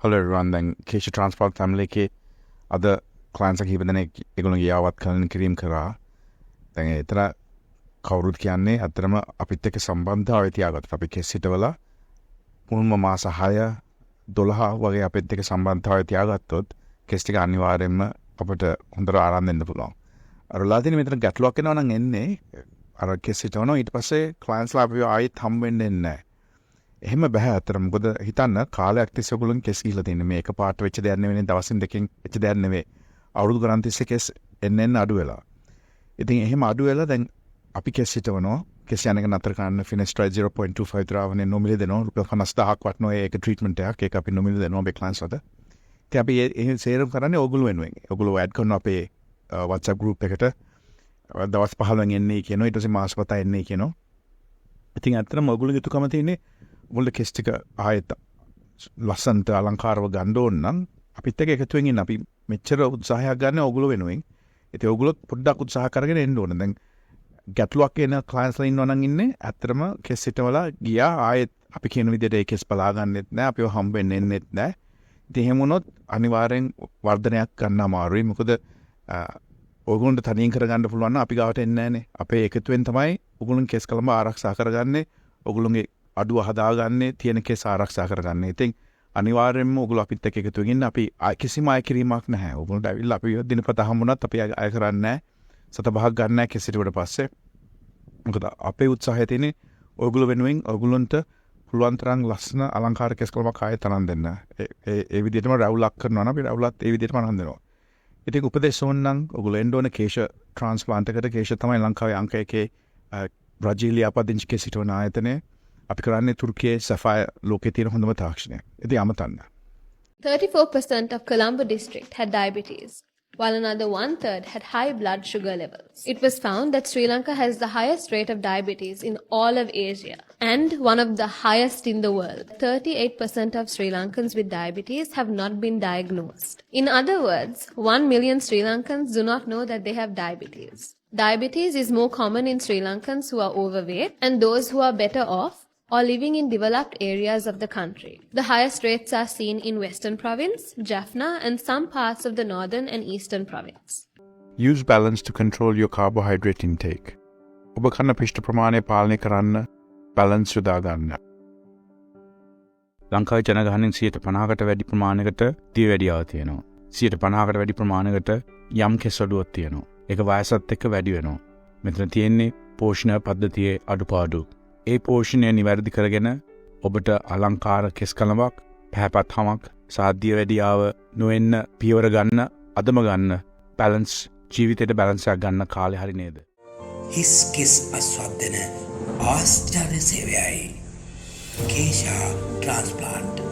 Hello everyone. දැන් keshatransplant family එකේ අද clients කීප දෙනෙක් ඒගොල්ලෝගේ යාවත් කරන කිරීම කරා. දැන් ඒතර කවුරුත් කියන්නේ අතරම අපිත් එක්ක සම්බන්ධතාවය තියාගත්තා. අපි කෙස් හිටවලා මුල්ම මාස 6 12 වගේ අපිත් එක්ක සම්බන්ධතාවය තියාගත්තොත් කෙස් ටික අනිවාර්යයෙන්ම අපිට හොඳට ආරම්භ දෙන්න පුළුවන්. අර ලාදින මෙතන ගැටලුවක් එනවා නම් එන්නේ අර කෙස් හිටවනවා ඊට පස්සේ clients ලා අපිව ආයෙත් හම් වෙන්නේ නැහැ. එහෙම බෑ අතර මොකද හිතන්න කාලයක් තිස්සේ ඔයගොල්ලන් කෙස් ගිහලා තින්නේ මේ එක පාට වෙච්ච දෙයක් නෙවෙයි දවසින් දෙකකින් වෙච්ච දෙයක් නෙවෙයි අවුරුදු ගණන් තිස්සේ කෙස් එන්න අඩු වෙලා. ඉතින් එහෙම අඩු වෙලා දැන් අපි කෙස් හිටවනවා කෙස් යන එක නතර කරන්න Finasteride 0.25 ද්‍රාවණය නොමිලේ දෙනවා රුපියල් 50000ක් වටනවා ඒක ට්‍රීට්මන්ට් එකක් ඒක අපි නොමිලේ දෙනවා මේ ක්ලයන්ට්ස් වලට. ඉතින් අපි ඒ සේරම කරන්නේ ඔයගොල්ලෝ වෙනුවෙන්. ඔයගොල්ලෝ ඇඩ් කරනවා අපේ WhatsApp group එකට දවස් 15න් එන්නේ කියනවා ඊට පස්සේ මාස 7 එන්නේ කියනවා. ඉතින් අත්‍තරම ඔයගොල්ලෝගේ යුතුකම තියෙන්නේ ඔයගොල්ලෝ කෙස් ටික ආයෙත් ලස්සනට අලංකාරව ගන්න ඕන නම් අපිත් එක්ක එකතුවෙන් ඉන්න අපි මෙච්චර උත්සාහයක් ගන්න ඔයගොල්ලෝ වෙනුවෙන්. ඉතින් ඔයගොල්ලෝ පොඩ්ඩක් උත්සාහ කරගෙන එන්න ඕන. දැන් ගැටලුවක් එන clients ලා ඉන්නවා නම් ඉන්නේ ඇත්තටම කෙස් හිටවලා ගියා ආයෙත් අපි කියන විදිහට ඒ කෙස් බලා ගන්නෙත් නැහැ අපිව හම්බ වෙන්නෙත් නැහැ. ඉතින් එහෙම වුණොත් අනිවාර්යෙන් වර්ධනයක් ගන්න අමාරුයි. මොකද ඔයගොල්ලන්ට තනියෙන් කරගන්න පුළුවන් නම් අපි ගාවට එන්නේ නැහනේ. අපේ එකතුවෙන් තමයි ඔයගොල්ලන් කෙස් කලම ආරක්ෂා කරගන්නේ. ඔයගොල්ලන්ගේ අඩුව හදාගන්නේ තියෙන කෙස් ආරක්ෂා කරගන්නේ. ඉතින් අනිවාර්යෙන්ම ඔයගොල්ලෝ අපිත් එක්ක එකතු වෙගෙන අපි කිසිම අය කිරීමක් නැහැ. ඔයගොල්ලන්ට ඇවිල්ලා අපි දිනපතා හම්බුණත් අපි අය කරන්නේ නැහැ. සත පහක් ගන්න නැහැ කෙස් හිටුවට පස්සේ. මොකද අපේ උත්සාහය තියෙන්නේ ඔයගොල්ලෝ වෙනුවෙන් ඔයගොල්ලන්ට පුළුවන් තරම් ලස්සන අලංකාර කෙස් කලමක් ආයෙ තරම් දෙන්න. ඒ විදිහටම රැවුලක් කරනවා නම් අපි රැවුලත් ඒ විදිහටම අරන් දෙනවා. ඉතින් උපදේශ ඕන නම් ඔයගොල්ලෝ එන්න ඕන කේශ ට්‍රාන්ස්ප්ලාන්ට් එකට. කේශ තමයි ලංකාවේ අංක 1 බ්‍රාසීලියා පදිංචි කෙස් හිටවන ආයතනය. අපි කරන්නේ තුර්කියේ Sapphire ලෝකේ තියෙන හොඳම තාක්ෂණය. ඉතින් අමතන්න. 34% of Colombo district had diabetes, while another one-third had high blood sugar levels. It was found that Sri Lanka has the highest rate of diabetes in all of Asia and one of the highest in the world. 38% of Sri Lankans with diabetes have not been diagnosed. In other words, 1 million Sri Lankans do not know that they have diabetes. Diabetes is more common in Sri Lankans who are overweight and those who are better off or living in developed areas of the country. The highest rates are seen in Western Province, Jaffna and some parts of the Northern and Eastern Province. Use balance to control your carbohydrate intake. ඔබ කන පිෂ්ඨ ප්‍රමාණය පාලනය කරන්න balance යොදා ගන්න. ලංකාවේ ජනගහනයෙන් 50%කට වැඩි ප්‍රමාණයකට දියවැඩියාව තියෙනවා. 50%කට වැඩි ප්‍රමාණයකට යම් කෙස් අඩුවක් තියෙනවා. ඒක වයසත් එක්ක වැඩි වෙනවා. මෙතන තියෙන්නේ පෝෂණ පද්ධතියේ අඩුපාඩු. ඒ පෝෂණය නිවැරදි කරගෙන ඔබට අලංකාර කෙස් කලමක් පැහැපත් හමක් සාධ්‍ය වැඩියාව නොවෙන්න පියවර ගන්න අදම ගන්න බැලන්ස් ජීවිතේට බැලන්ස් එකක් ගන්න කාලේ හරි නේද? හිස් කෙස් අස්වද්දන ආශ්චර්ය සේවයයි කේෂා ට්‍රාන්ස්ප්ලාන්ට්